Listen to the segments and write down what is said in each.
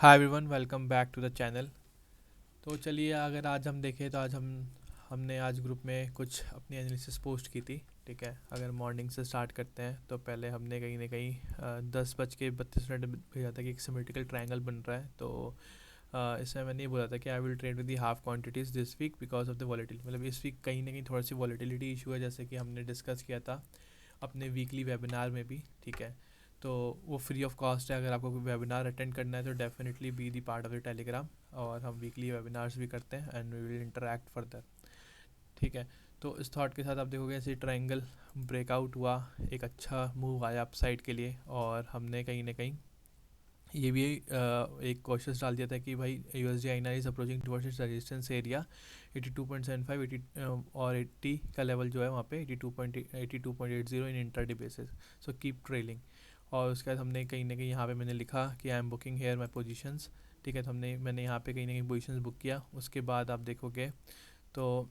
Hi everyone, welcome back to the channel. तो चलिए, अगर आज हम देखें तो आज हमने आज ग्रुप में कुछ अपनी एनालिसिस पोस्ट की थी। ठीक है, अगर मॉर्निंग से स्टार्ट करते हैं तो पहले हमने कहीं ना कहीं 10:32 भेजा था कि एक सिमेट्रिकल ट्रायंगल बन रहा है। तो इसमें मैंने ये बोला था कि I will trade with the half quantities this week because of the volatility. मतलब इस वीक कहीं ना कहीं थोड़ा सी वॉलेटिलिटी इशू है, जैसे कि हमने डिस्कस किया था अपने वीकली वेबिनार में भी। ठीक है, तो वो फ्री ऑफ कॉस्ट है। अगर आपको कोई वेबिनार अटेंड करना है तो definitely be the part of the Telegram, और हम वीकली वेबिनार्स भी करते हैं and we will interact further. ठीक है, तो इस थॉट के साथ आप देखोगे ऐसे ट्रायंगल ब्रेकआउट हुआ, एक अच्छा मूव आया अप साइड के लिए, और हमने कहीं ना कहीं ये भी एक क्वेश्चन डाल दिया था कि भाई USD INR is approaching towards its resistance area 82.75 80 और 80 का लेवल जो है वहाँ पे 82.80 in intraday basis. So keep trailing. और उसके बाद हमने कहीं ना कहीं यहाँ पे मैंने लिखा कि I am booking here my positions. ठीक है, तो मैंने यहाँ पे कहीं ना कहीं पोजीशंस बुक किया। उसके बाद आप देखोगे तो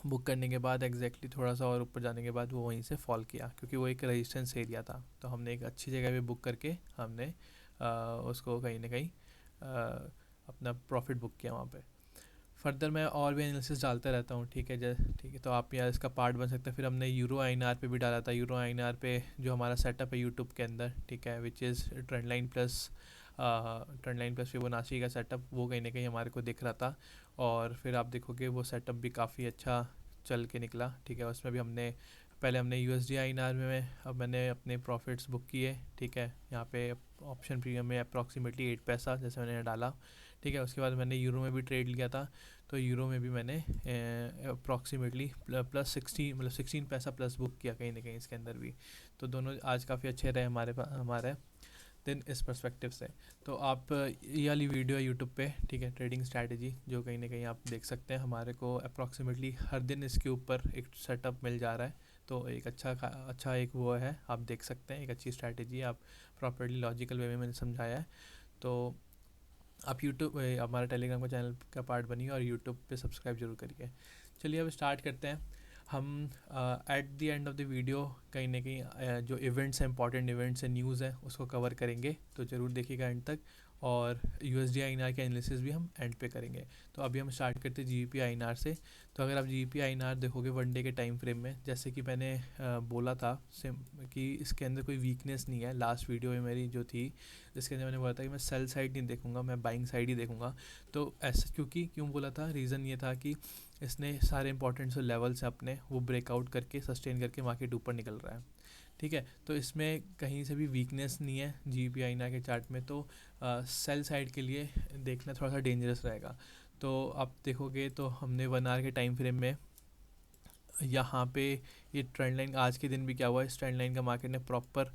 बुक करने के बाद एग्जैक्टली थोड़ा सा और ऊपर जाने के बाद वो वहीं से फॉल किया, क्योंकि वो एक रेजिस्टेंस एरिया था। तो हमने एक अच्छी जगह पे बुक करके हमने उसको कहीं ना कहीं अपना प्रॉफिट बुक किया वहाँ पे। फर्दर मैं और भी एनालिसिस डालता रहता हूँ। ठीक है, ठीक है, तो आप यहाँ इसका पार्ट बन सकता है। फिर हमने यूरो आईएनआर पे भी डाला था। यूरो आईएनआर पे जो हमारा सेटअप है यूट्यूब के अंदर, ठीक है, which is trend line plus Fibonacci का सेटअप, वो कहीं ना कहीं हमारे को दिख रहा था। और फिर आप देखोगे वो सेटअप भी काफ़ी अच्छा चल के निकला। ठीक है, उसमें भी हमने यूएसडी आईएनआर में अब मैंने अपने प्रॉफिट्स बुक किए। ठीक है, यहाँ पे ऑप्शन प्रीमियम में अप्रॉक्सीमेटली 8 पैसा जैसे मैंने डाला। ठीक है, उसके बाद मैंने यूरो में भी ट्रेड लिया था। तो यूरो में भी मैंने अप्रॉक्सीमेटली +16, मतलब 16 पैसा प्लस बुक किया कहीं ना कहीं इसके अंदर भी। तो दोनों आज काफ़ी अच्छे रहे हमारे दिन इस पर्सपेक्टिव से। तो आप ये वाली वीडियो है यूट्यूब पे, ठीक है, ट्रेडिंग स्ट्रैटेजी, जो कहीं ना कहीं आप देख सकते हैं। हमारे को अप्रॉक्सीमेटली हर दिन इसके ऊपर एक सेटअप मिल जा रहा है। तो एक अच्छा एक वो है, आप देख सकते हैं, एक अच्छी स्ट्रैटेजी आप प्रॉपर्ली लॉजिकल वे में मैंने समझाया है। तो आप यूट्यूब हमारा टेलीग्राम का चैनल का पार्ट बनिए और यूट्यूब पे सब्सक्राइब जरूर करिए। चलिए अब स्टार्ट करते हैं। हम at the end of the video कहीं ना कहीं जो इवेंट्स हैं, इंपॉर्टेंट इवेंट्स हैं, न्यूज़ हैं, उसको कवर करेंगे। तो ज़रूर देखिएगा एंड तक। और यूएसडी आईएनआर के एनालिसिस भी हम एंड पे करेंगे। तो अभी हम स्टार्ट करते हैं जीबीपी आईएनआर से। तो अगर आप जीबीपी आईएनआर देखोगे वन डे के टाइम फ्रेम में, जैसे कि मैंने बोला था कि इसके अंदर कोई वीकनेस नहीं है। लास्ट वीडियो में मेरी जो थी, जिसके अंदर मैंने बोला था कि मैं सेल साइड नहीं देखूंगा, मैं बाइंग साइड ही देखूंगा। तो ऐसा क्यों बोला था, रीज़न ये था कि इसने सारे इंपॉर्टेंट जो लेवल्स हैं अपने, वो ब्रेकआउट करके सस्टेन करके मार्केट ऊपर निकल रहा है। ठीक है, तो इसमें कहीं से भी वीकनेस नहीं है जी पी आई ना के चार्ट में। तो सेल साइड के लिए देखना थोड़ा सा डेंजरस रहेगा। तो आप देखोगे तो हमने 1 आवर के टाइम फ्रेम में यहाँ पे ये ट्रेंड लाइन, आज के दिन भी क्या हुआ, इस ट्रेंड लाइन का मार्केट ने प्रॉपर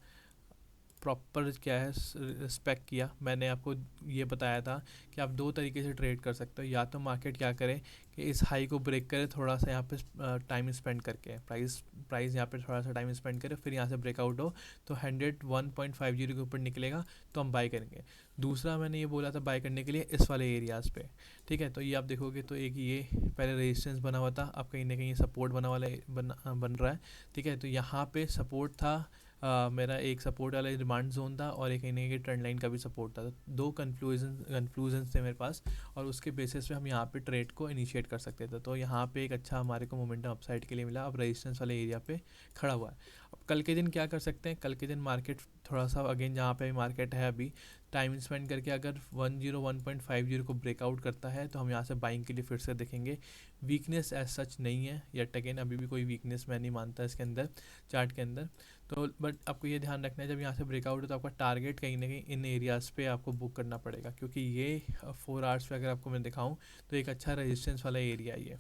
प्रॉपर क्या है रिस्पेक्ट किया। मैंने आपको ये बताया था कि आप दो तरीके से ट्रेड कर सकते हो। या तो मार्केट क्या करे कि इस हाई को ब्रेक करे, थोड़ा सा यहाँ पे टाइम स्पेंड करके, प्राइस यहाँ पे थोड़ा सा टाइम स्पेंड करे, फिर यहाँ से ब्रेकआउट हो तो 101.50 के ऊपर निकलेगा तो हम बाई करेंगे। दूसरा मैंने ये बोला था बाई करने के लिए इस वाले एरियाज़ पे। ठीक है, तो ये आप देखोगे तो एक ये पहले रेजिस्टेंस बना हुआ था, अब कहीं ना कहीं सपोर्ट बन रहा है। ठीक है, तो यहाँ पे सपोर्ट था, मेरा एक सपोर्ट वाला डिमांड जोन था, और एक कहीं कि ट्रेंड लाइन का भी सपोर्ट था। तो दो कंक्लूजन थे मेरे पास, और उसके बेसिस पे हम यहाँ पे ट्रेड को इनिशिएट कर सकते थे। तो यहाँ पे एक अच्छा हमारे को मोमेंटम अपसाइड के लिए मिला। अब रेजिस्टेंस वाले एरिया पे खड़ा हुआ है। अब कल के दिन क्या कर सकते हैं, कल के दिन मार्केट थोड़ा सा अगेन जहाँ पे मार्केट है अभी, टाइम स्पेंड करके अगर 101.50 को ब्रेकआउट करता है तो हम यहाँ से बाइंग के लिए फिर से देखेंगे। वीकनेस एज सच नहीं है येट अगेन, अभी भी कोई वीकनेस मैं नहीं मानता इसके अंदर, चार्ट के अंदर। तो बट आपको ये ध्यान रखना है, जब यहाँ से ब्रेकआउट हो तो आपका टारगेट कहीं ना कहीं इन एरियाज़ पे आपको बुक करना पड़ेगा, क्योंकि ये 4 आवर्स पे अगर आपको मैं दिखाऊँ तो एक अच्छा रेजिस्टेंस वाला एरिया ये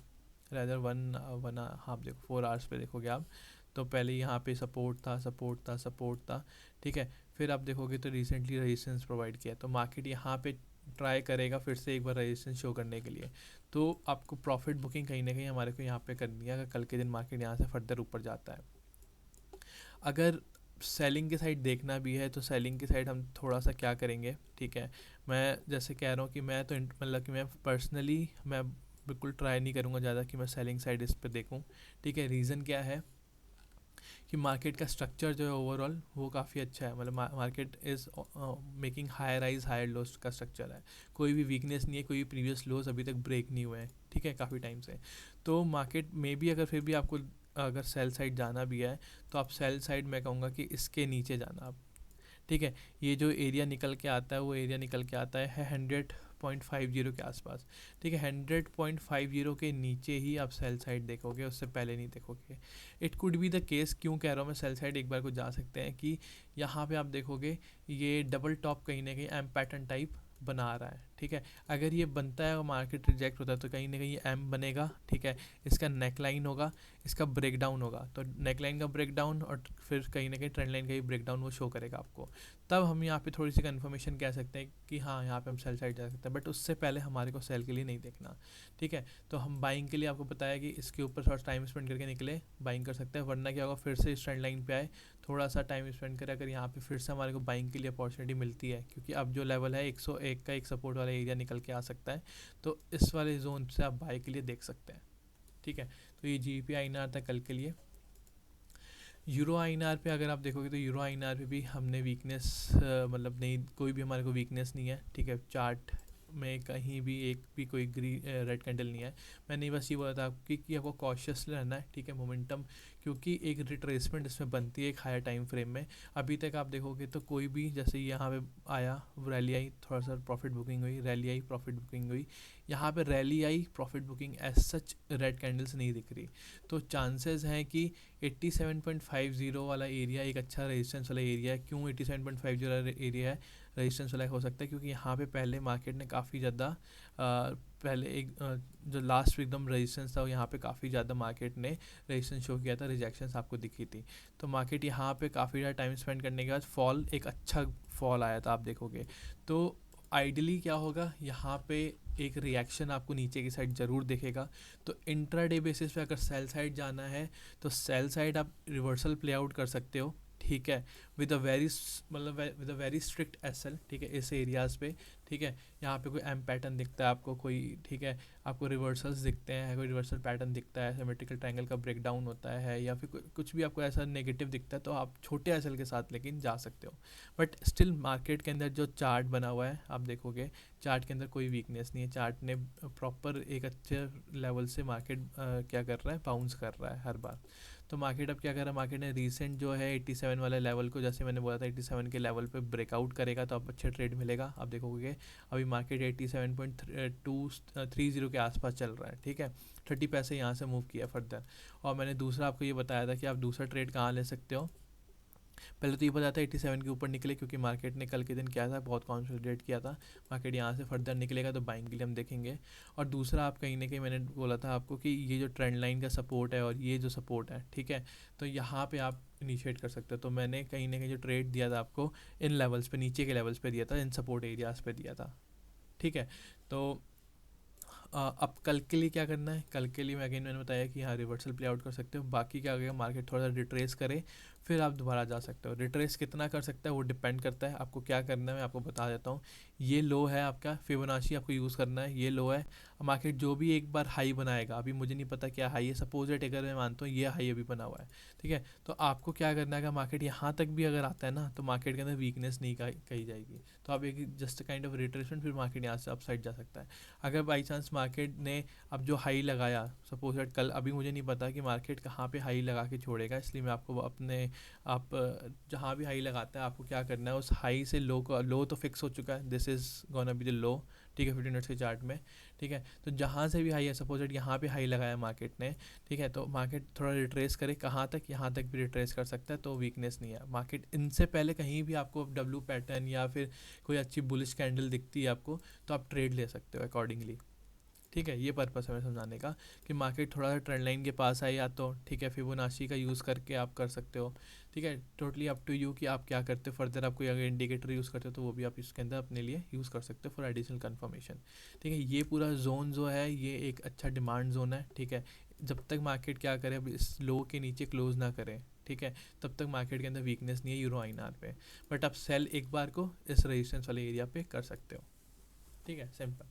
रैदर वन वन आप देखो 4 आवर्स पे देखोगे आप, तो पहले यहाँ पे सपोर्ट था। ठीक है, फिर आप देखोगे तो रिसेंटली रेजिस्टेंस प्रोवाइड किया, तो मार्केट यहाँ पे ट्राई करेगा फिर से एक बार रेजिस्टेंस शो करने के लिए। तो आपको प्रॉफिट बुकिंग कहीं ना कहीं हमारे को यहाँ पे करनी है, अगर कल के दिन मार्केट यहाँ से फर्दर ऊपर जाता है। अगर सेलिंग की साइड देखना भी है तो सेलिंग की साइड हम थोड़ा सा क्या करेंगे। ठीक है, मैं जैसे कह रहा हूँ कि मैं तो मतलब कि मैं पर्सनली मैं बिल्कुल ट्राई नहीं करूँगा ज़्यादा कि मैं सेलिंग साइड इस पर देखूँ। ठीक है, रीज़न क्या है कि मार्केट का स्ट्रक्चर जो है ओवरऑल वो काफ़ी अच्छा है, मतलब market is making higher rise higher lows का स्ट्रक्चर है, कोई भी वीकनेस नहीं है, कोई भी प्रीवियस लोस अभी तक ब्रेक नहीं हुए हैं, ठीक है, काफ़ी टाइम से। तो मार्केट में भी अगर फिर भी आपको अगर सेल साइड जाना भी है तो आप सेल साइड मैं कहूँगा कि इसके नीचे जाना आप, ठीक है। ये जो एरिया निकल के आता है वो एरिया निकल के आता है 100.50 के आसपास, ठीक है। 100.50 के नीचे ही आप सेल साइड देखोगे, उससे पहले नहीं देखोगे। It could be the case, क्यों कह रहा हूँ मैं सेल साइड एक बार को जा सकते हैं, कि यहाँ पे आप देखोगे ये डबल टॉप कहीं ना कहीं एम पैटर्न टाइप बना रहा है, ठीक है। अगर ये बनता है और मार्केट रिजेक्ट होता है तो कहीं ना कहीं एम बनेगा, ठीक है। इसका नेक लाइन होगा, इसका ब्रेक डाउन होगा, तो नेक लाइन का ब्रेक डाउन और फिर कहीं ना कहीं ट्रेंड लाइन का ही ब्रेक डाउन वो शो करेगा आपको। तब हम यहाँ पे थोड़ी सी कन्फर्मेशन कह सकते हैं कि हाँ यहाँ पे हम सेल साइड जा सकते हैं, बट उससे पहले हमारे को सेल के लिए नहीं देखना, ठीक है। तो हम बाइंग के लिए आपको बताया कि इसके ऊपर थोड़ा टाइम स्पेंड करके निकले, बाइंग कर सकते हैं, वरना क्या होगा फिर से इस ट्रेंड लाइन पे आए, थोड़ा सा टाइम स्पेंड करें, अगर यहाँ पे फिर से हमारे को बाइंग के लिए अपॉर्चुनिटी मिलती है, क्योंकि अब जो लेवल है 101 का एक सपोर्ट वाला एरिया निकल के आ सकता है, तो इस वाले जोन से आप बाई के लिए देख सकते हैं, ठीक है। तो ये G P I N R था कल के लिए। यूरो आई एन आर पे अगर आप देखोगे तो यूरो आई एन आर पे भी हमने वीकनेस मतलब नहीं, कोई भी हमारे को वीकनेस नहीं है, ठीक है। चार्ट में कहीं भी एक भी कोई रेड कैंडल नहीं है। मैंने बस ये बोला था आपकी कि आपको कॉशियस रहना है, ठीक है। मोमेंटम, क्योंकि एक रिट्रेसमेंट इसमें बनती है एक हायर टाइम फ्रेम में। अभी तक आप देखोगे तो कोई भी, जैसे यहाँ पे आया रैली आई, थोड़ा सा प्रॉफिट बुकिंग हुई, रैली आई प्रॉफिट बुकिंग हुई, यहाँ पे रैली आई profit booking, as such red candles नहीं दिख रही। तो चांसेस हैं कि 87.50 वाला एरिया एक अच्छा रेजिस्टेंस वाला एरिया है। क्यों 87.50 वाला एरिया है रेजिस्टेंस वाला हो सकता है, क्योंकि यहाँ पे पहले मार्केट ने काफ़ी ज़्यादा पहले एक जो लास्ट एकदम रेजिस्टेंस था यहाँ पे काफ़ी ज़्यादा मार्केट ने रेजिस्टेंस शो किया था, रिजेक्शंस आपको दिखी थी। तो मार्केट यहाँ पे काफ़ी ज़्यादा टाइम स्पेंड करने के बाद फॉल, एक अच्छा फॉल आया था आप देखोगे। तो आइडली क्या होगा, यहाँ पे एक रिएक्शन आपको नीचे की साइड ज़रूर दिखेगा। तो इंट्राडे बेसिस पे अगर सेल साइड जाना है तो सेल साइड आप रिवर्सल प्ले आउट कर सकते हो, ठीक है, विद अ वेरी मतलब with a very strict SL, ठीक है, इस एरियाज़ पे, ठीक है। यहाँ पे कोई एम पैटर्न दिखता है आपको कोई, ठीक है, आपको रिवर्सल्स दिखते हैं, कोई रिवर्सल पैटर्न दिखता है, सिमेट्रिकल ट्रायंगल का ब्रेक डाउन होता है, या फिर कुछ भी आपको ऐसा नेगेटिव दिखता है, तो आप छोटे एसएल के साथ लेकिन जा सकते हो। बट स्टिल मार्केट के अंदर जो चार्ट बना हुआ है आप देखोगे, चार्ट के अंदर कोई वीकनेस नहीं है, चार्ट ने प्रॉपर एक अच्छे लेवल से मार्केट क्या कर रहा है, बाउंस कर रहा है हर बार। तो मार्केट अब क्या कर रहा है, मार्केट ने रीसेंट जो है 87 वाले लेवल को, जैसे मैंने बोला था 87 के लेवल पे ब्रेकआउट करेगा तो अब अच्छा ट्रेड मिलेगा। आप देखोगे अभी मार्केट 87.230 के आसपास चल रहा है, ठीक है। 30 पैसे यहाँ से मूव किया फर्दर। और मैंने दूसरा आपको ये बताया था कि आप दूसरा ट्रेड कहाँ ले सकते हो। पहले तो ये पता था 87 के ऊपर निकले, क्योंकि मार्केट ने कल के दिन क्या था, बहुत कॉन्सोलिडेट किया था, मार्केट यहाँ से फर्दर निकलेगा तो बाइंग के लिए हम देखेंगे। और दूसरा आप कहीं ना कहीं, मैंने बोला था आपको कि ये जो ट्रेंड लाइन का सपोर्ट है और ये जो सपोर्ट है, ठीक है, तो यहाँ पे आप इनिशिएट कर सकते हो। तो मैंने कहीं ना कहीं जो ट्रेड दिया था आपको इन लेवल्स पे, नीचे के लेवल्स पे दिया था, इन सपोर्ट एरियाज़ पे दिया था, ठीक है। तो अब कल के लिए क्या करना है, कल के लिए मैं अगेन मैंने बताया कि हाँ रिवर्सल प्ले आउट कर सकते हो। बाकी क्या करेगा, मार्केट थोड़ा सा रिट्रेस करे फिर आप दोबारा जा सकते हो। रिट्रेस कितना कर सकता है वो डिपेंड करता है आपको क्या करना है, मैं आपको बता देता हूँ। ये लो है आपका फिबोनाची, आपको यूज़ करना है, ये लो है। मार्केट जो भी एक बार हाई बनाएगा, अभी मुझे नहीं पता क्या हाई है, सपोज इट अगर मैं मानता हूँ ये हाई अभी बना हुआ है, ठीक है, तो आपको क्या करना है, अगर मार्केट यहाँ तक भी अगर आता है ना तो मार्केट के अंदर वीकनेस नहीं कही जाएगी, तो आप एक जस्ट काइंड ऑफ रिट्रेसमेंट, फिर मार्केट यहाँ से अपसाइड जा सकता है। अगर बाई चांस मार्केट ने अब जो हाई लगाया, सपोज दैट कल, अभी मुझे नहीं पता कि मार्केट कहाँ पे हाई लगा के छोड़ेगा, इसलिए मैं आपको अपने आप जहाँ भी हाई लगाता है आपको क्या करना है, उस हाई से लो का, लो तो फिक्स हो चुका है, this is gonna be the low, ठीक है, 15 मिनट्स के चार्ट में, ठीक है। तो जहाँ से भी हाई है, सपोज दैट यहाँ पे हाई लगाया मार्केट ने, ठीक है, तो मार्केट थोड़ा रिट्रेस करे, कहाँ तक, यहाँ तक भी रिट्रेस कर सकता है, तो वीकनेस नहीं है मार्केट। इनसे पहले कहीं भी आपको डब्ल्यू पैटर्न या फिर कोई अच्छी बुलिश कैंडल दिखती है आपको, तो आप ट्रेड ले सकते हो अकॉर्डिंगली, ठीक है। ये पर्पस है मैं समझाने का कि मार्केट थोड़ा सा ट्रेंड लाइन के पास है या तो, ठीक है, फिबोनाची का यूज़ करके आप कर सकते हो, ठीक है। टोटली अप टू यू कि आप क्या करते हो फर्दर। आप कोई अगर इंडिकेटर यूज़ करते हो तो वो भी आप इसके अंदर अपने लिए यूज़ कर सकते हो फॉर एडिशनल कन्फर्मेशन, ठीक है। ये पूरा जोन जो है ये एक अच्छा डिमांड जोन है, ठीक है। जब तक मार्केट क्या करे, अब इस लो के नीचे क्लोज ना करे, ठीक है, तब तक मार्केट के अंदर वीकनेस नहीं है यूरो आईएनआर पे। बट आप सेल एक बार को इस रेजिस्टेंस वाले एरिया पे कर सकते हो, ठीक है, सिंपल।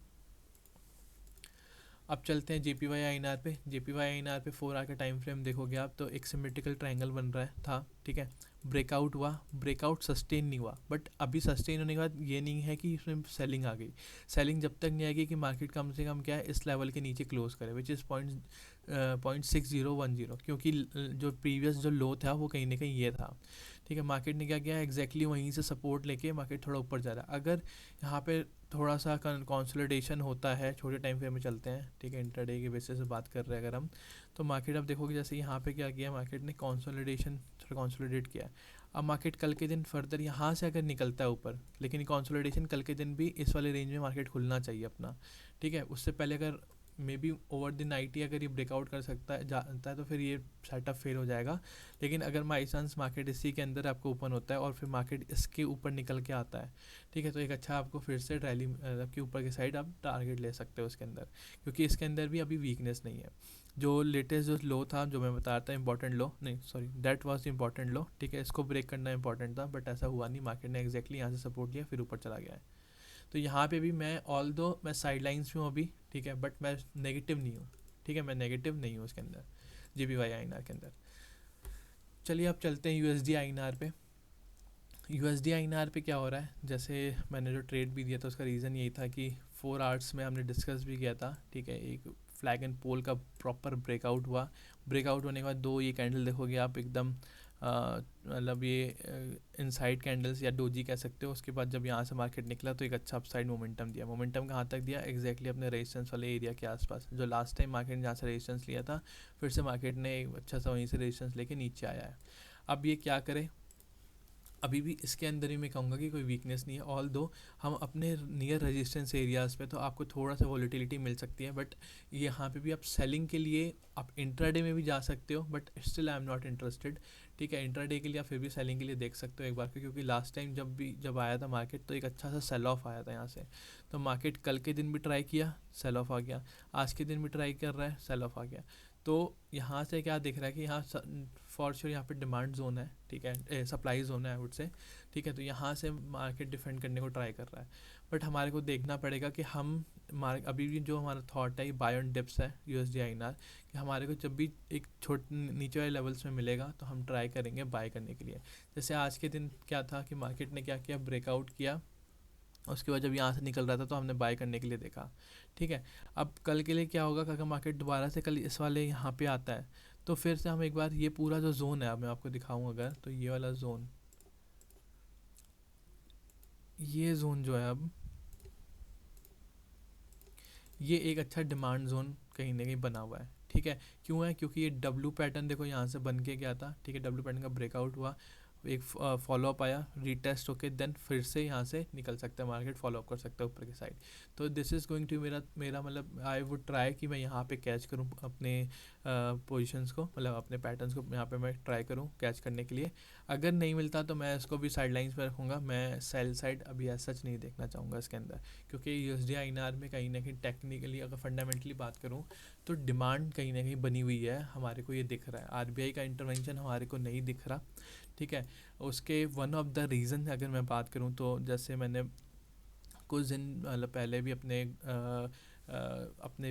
अब चलते हैं जेपीवाई आईएनआर पे। जेपीवाई आईएनआर पे 4 आवर का टाइम फ्रेम देखोगे आप तो एक सिमेट्रिकल ट्रायंगल बन रहा है था, ठीक है। ब्रेकआउट हुआ, ब्रेकआउट सस्टेन नहीं हुआ, बट अभी सस्टेन होने के बाद ये नहीं है कि इसमें सेलिंग आ गई। सेलिंग जब तक नहीं आएगी कि मार्केट कम से कम क्या है इस लेवल के नीचे क्लोज करे, विच इज़ 0.6010, क्योंकि जो प्रीवियस जो लो था वो कहीं ना कहीं ये था, ठीक है। मार्केट ने क्या किया एग्जैक्टली वहीं से सपोर्ट लेके मार्केट थोड़ा ऊपर जा रहा है। अगर यहाँ पे थोड़ा सा कंसोलिडेशन होता है, छोटे टाइम फ्रेम में चलते हैं, ठीक है, इंट्राडे की बेसिस से बात कर रहे हैं अगर हम, तो मार्केट अब देखोगे जैसे यहाँ पे क्या किया मार्केट ने कंसोलिडेशन, थोड़ा कंसोलिडेट किया है। अब मार्केट कल के दिन फर्दर यहाँ से अगर निकलता है ऊपर, लेकिन कंसोलिडेशन कल के दिन भी इस वाले रेंज में मार्केट खुलना चाहिए अपना, ठीक है। उससे पहले अगर maybe over the night ही अगर ये ब्रेकआउट कर सकता है जाता है तो फिर ये सेटअप फेल हो जाएगा। लेकिन अगर बाई चांस मार्केट इसी के अंदर आपको ओपन होता है और फिर मार्केट इसके ऊपर निकल के आता है, ठीक है, तो एक अच्छा आपको फिर से रैली के ऊपर की साइड आप टारगेट ले सकते हो उसके अंदर, क्योंकि इसके अंदर भी अभी वीकनेस नहीं है। जो लेटेस्ट जो लो था जो मैं बता रहा था इंपॉर्टेंट लो, नहीं सॉरी दैट वाज इंपॉर्टेंट लो, ठीक है, इसको ब्रेक करना इंपॉर्टेंट था, बट ऐसा हुआ नहीं, मार्केट ने एक्जैक्टली यहाँ से सपोर्ट लिया फिर ऊपर चला गया है। तो यहाँ पे भी मैं ऑल दो मैं साइड लाइन्स में हूँ अभी, ठीक है, बट मैं नेगेटिव नहीं हूँ, ठीक है, मैं नेगेटिव नहीं हूँ उसके अंदर जीबीवाई आईएनआर के अंदर। चलिए अब चलते हैं यूएसडी आईएनआर पे। यूएसडी आईएनआर पे क्या हो रहा है, जैसे मैंने जो ट्रेड भी दिया था उसका रीज़न यही था कि 4 आवर्स में हमने डिस्कस भी किया था, ठीक है, एक फ्लैग एंड पोल का प्रॉपर ब्रेकआउट हुआ। ब्रेकआउट होने के बाद दो ये कैंडल देखोगे आप एकदम मतलब ये इनसाइड कैंडल्स या डोजी कह सकते हो। उसके बाद जब यहाँ से मार्केट निकला तो एक अच्छा अपसाइड मोमेंटम दिया। मोमेंटम कहाँ तक दिया एग्जैक्टली अपने रेजिस्टेंस वाले एरिया के आसपास, जो लास्ट टाइम मार्केट ने जहाँ से रेजिस्टेंस लिया था फिर से मार्केट ने एक अच्छा सा वहीं से रेजिस्टेंस लेके नीचे आया है। अब ये क्या करे, अभी भी इसके अंदर ही मैं कहूँगा कि कोई वीकनेस नहीं है, ऑल दो हम अपने नियर रेजिस्टेंस एरियाज़ पे तो आपको थोड़ा सा वॉलीटिलिटी मिल सकती है, बट यहाँ पे भी आप सेलिंग के लिए आप इंट्राडे में भी जा सकते हो, but still I am not interested, ठीक है। इंट्राडे के लिए आप फिर भी सेलिंग के लिए देख सकते हो एक बार, क्योंकि लास्ट टाइम जब आया था मार्केट तो एक अच्छा सा सेल ऑफ आया था यहाँ से। तो मार्केट कल के दिन भी ट्राई किया, सेल ऑफ आ गया, आज के दिन भी ट्राई कर रहा है, सेल ऑफ आ गया। तो यहाँ से क्या दिख रहा है कि यहाँ फॉर श्योर यहाँ पे डिमांड जोन है, ठीक है, सप्लाई जोन है वुड से, ठीक है। तो यहाँ से मार्केट डिफेंड करने को ट्राई कर रहा है, बट हमारे को देखना पड़ेगा कि हम अभी भी जो हमारा थॉट है बाय ऑन डिप्स है यूएसडी आईएनआर, कि हमारे को जब भी एक नीचे वाले लेवल्स में मिलेगा तो हम ट्राई करेंगे बाय करने के लिए। जैसे आज के दिन क्या था कि मार्केट ने क्या किया ब्रेकआउट किया, उसके बाद जब यहाँ से निकल रहा था तो हमने बाय करने के लिए देखा, ठीक है। अब कल के लिए क्या होगा कि अगर मार्केट दोबारा से कल इस वाले यहाँ पे आता है तो फिर से हम एक बार ये पूरा जो जोन है, अब मैं आपको दिखाऊँ अगर, तो ये वाला जोन, ये जोन जो है अब ये एक अच्छा डिमांड जोन कहीं ना कहीं बना हुआ है, ठीक है। क्यों है, क्योंकि ये डब्ल्यू पैटर्न देखो यहाँ से बन के गया था, ठीक है, डब्ल्यू पैटर्न का ब्रेकआउट हुआ, एक फॉलोअप आया, रीटेस्ट होके देन फिर से यहाँ से निकल सकता है मार्केट, फॉलोअप कर सकता है ऊपर की साइड। तो दिस इज़ गोइंग टू मेरा मेरा मतलब आई वुड ट्राई कि मैं यहाँ पे कैच करूँ अपने पोजीशंस को, मतलब अपने पैटर्न्स को यहाँ पे मैं ट्राई करूँ कैच करने के लिए। अगर नहीं मिलता तो मैं इसको भी साइड लाइन्स पर रखूँगा, मैं सेल साइड अभी ऐसा सच नहीं देखना चाहूँगा इसके अंदर, क्योंकि यूएसडी आईएनआर में कहीं ना कहीं टेक्निकली अगर फंडामेंटली बात करूँ तो डिमांड कहीं ना कहीं बनी हुई है, हमारे को ये दिख रहा है। आरबीआई का इंटरवेंशन हमारे को नहीं दिख रहा, ठीक है। उसके वन ऑफ द रीज़न अगर मैं बात करूँ तो जैसे मैंने कुछ दिन मतलब पहले भी अपने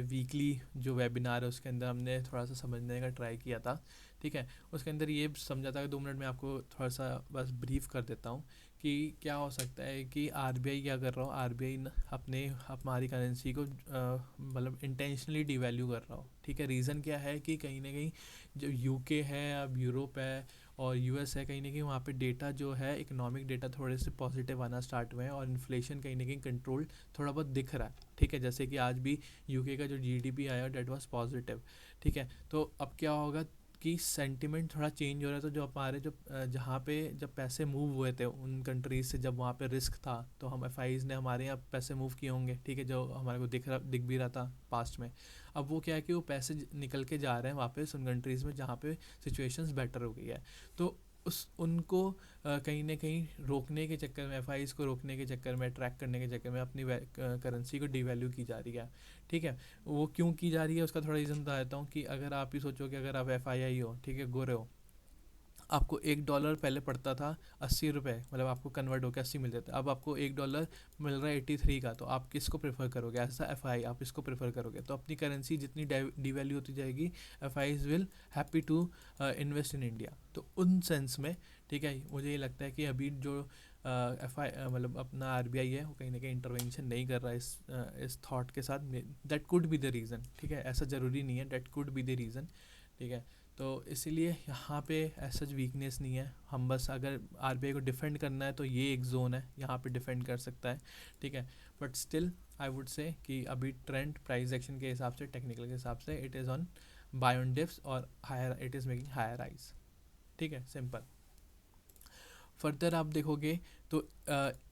वीकली जो वेबिनार है उसके अंदर हमने थोड़ा सा समझने का ट्राई किया था, ठीक है। उसके अंदर ये समझा था कि 2 मिनट में आपको थोड़ा सा बस ब्रीफ कर देता हूँ कि क्या हो सकता है कि आरबीआई क्या कर रहा हो, आरबीआई अपने हमारी करेंसी को मतलब इंटेंशनली डिवैल्यू कर रहा हो, ठीक है। रीज़न क्या है कि कहीं ना कहीं जो यूके है, अब यूरोप है और यूएस है, कहीं ना कहीं वहाँ पे डेटा जो है इकोनॉमिक डेटा थोड़े से पॉजिटिव आना स्टार्ट हुए हैं और इन्फ्लेशन कहीं ना कहीं कंट्रोल थोड़ा बहुत दिख रहा है, ठीक है। जैसे कि आज भी यूके का जो जीडीपी आया डेट वाज पॉजिटिव, ठीक है। तो अब क्या होगा कि सेंटिमेंट थोड़ा चेंज हो रहा है, तो जो हमारे जो जहाँ पे जब पैसे मूव हुए थे उन कंट्रीज से, जब वहाँ पे रिस्क था तो हम एफआईज ने हमारे यहाँ पैसे मूव किए होंगे, ठीक है, जो हमारे को दिख भी रहा था पास्ट में। अब वो क्या है कि वो पैसे निकल के जा रहे हैं वापस उन कंट्रीज़ में जहाँ पे सिचुएशंस बेटर हो गई है। तो उस उनको कहीं ना कहीं रोकने के चक्कर में, एफआईज को रोकने के चक्कर में, ट्रैक करने के चक्कर में अपनी करेंसी को डिवैल्यू की जा रही है, ठीक है। वो क्यों की जा रही है उसका थोड़ा रीज़न बता देता हूँ कि अगर आप ही सोचो कि अगर आप एफ आई आई हो, ठीक है, गोरे हो, आपको $1 पहले पड़ता था 80 रुपये, मतलब आपको कन्वर्ट होकर 80 मिलते थे, अब आपको $1 मिल रहा है 83 का, तो आप किसको प्रेफर करोगे? ऐसा एफ आई आप इसको प्रेफर करोगे? तो अपनी करेंसी जितनी डिवैल्यू होती जाएगी, F I will happy to invest in India. तो उन सेंस में ठीक है, मुझे ये लगता है कि अभी जो एफ आई मतलब अपना आर बी आई है, वो कहीं ना कहीं इंटरवेंशन नहीं कर रहा है इस थॉट के साथ। That could be the reason, ठीक है, ऐसा ज़रूरी नहीं है, that could be the reason, ठीक है। तो इसीलिए यहाँ पे ऐसा वीकनेस नहीं है, हम बस अगर आरबीआई को डिफेंड करना है तो ये एक जोन है, यहाँ पे डिफेंड कर सकता है, ठीक है। But still I would say कि अभी ट्रेंड प्राइस एक्शन के हिसाब से, टेक्निकल के हिसाब से, it is on buy on dips और higher, it is making higher rise, ठीक है, सिंपल। फर्दर आप देखोगे तो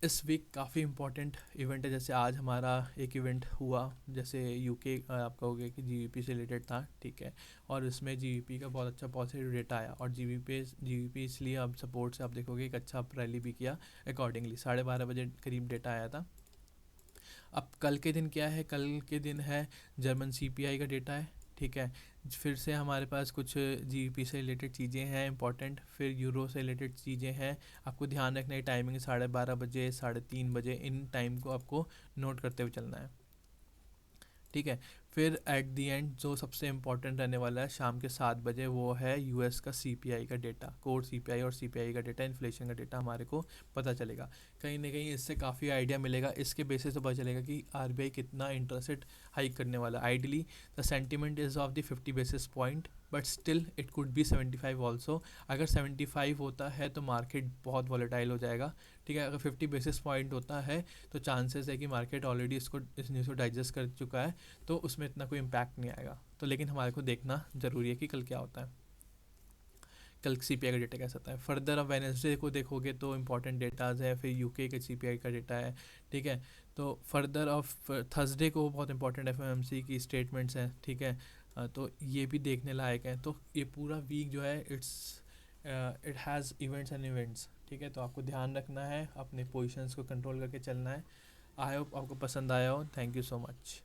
इस वीक काफ़ी इंपॉर्टेंट इवेंट है, जैसे आज हमारा एक इवेंट हुआ, जैसे यूके आपका हो गया कि जीबीपी से रिलेटेड था, ठीक है, और इसमें जीबीपी का बहुत अच्छा पॉजिटिव डेटा आया, और जीबीपी इसलिए अब सपोर्ट से आप देखोगे एक अच्छा रैली भी किया अकॉर्डिंगली, 12:30 बजे करीब डेटा आया था। अब कल के दिन क्या है? कल के दिन है जर्मन सीपीआई का डेटा है, ठीक है। फिर से हमारे पास कुछ जीबीपी से रिलेटेड चीज़ें हैं इंपॉर्टेंट, फिर यूरो से रिलेटेड चीज़ें हैं। आपको ध्यान रखना है टाइमिंग 12:30 बजे, 3:30 बजे, इन टाइम को आपको नोट करते हुए चलना है, ठीक है। फिर एट दी एंड जो सबसे इम्पोर्टेंट रहने वाला है शाम के 7 बजे, वो है यूएस का सीपीआई का डेटा, कोर सीपीआई और सीपीआई का डेटा, इन्फ्लेशन का डेटा हमारे को पता चलेगा। कहीं ना कहीं इससे काफ़ी आइडिया मिलेगा, इसके बेसिस पे पता चलेगा कि आरबीआई कितना इंटरेस्ट रेट हाइक करने वाला। Ideally the sentiment is of the 50 basis point, but still it could be 75 also. अगर 75 होता है तो मार्केट बहुत वॉलेटाइल हो जाएगा, ठीक है। अगर 50 बेसिस पॉइंट होता है तो चांसेस है कि मार्केट ऑलरेडी इस न्यूज़ को डाइजेस्ट कर चुका है, तो उसमें इतना कोई इम्पैक्ट नहीं आएगा। तो लेकिन हमारे को देखना ज़रूरी है कि कल क्या होता है, कल सीपीआई का डेटा कैसा आता है। फर्दर अब वेडनेसडे को देखोगे तो इंपॉर्टेंट डेटाज है, फिर यूके के सीपीआई का डेटा है, ठीक है। तो फर्दर ऑफ थर्सडे को बहुत इंपॉर्टेंट एफओएमसी की स्टेटमेंट्स हैं, ठीक है। तो ये भी देखने लायक है। तो ये पूरा वीक जो है it has events and events, ठीक है। तो आपको ध्यान रखना है, अपने पोजिशंस को कंट्रोल करके चलना है। आई होप आपको पसंद आया हो। Thank you so much.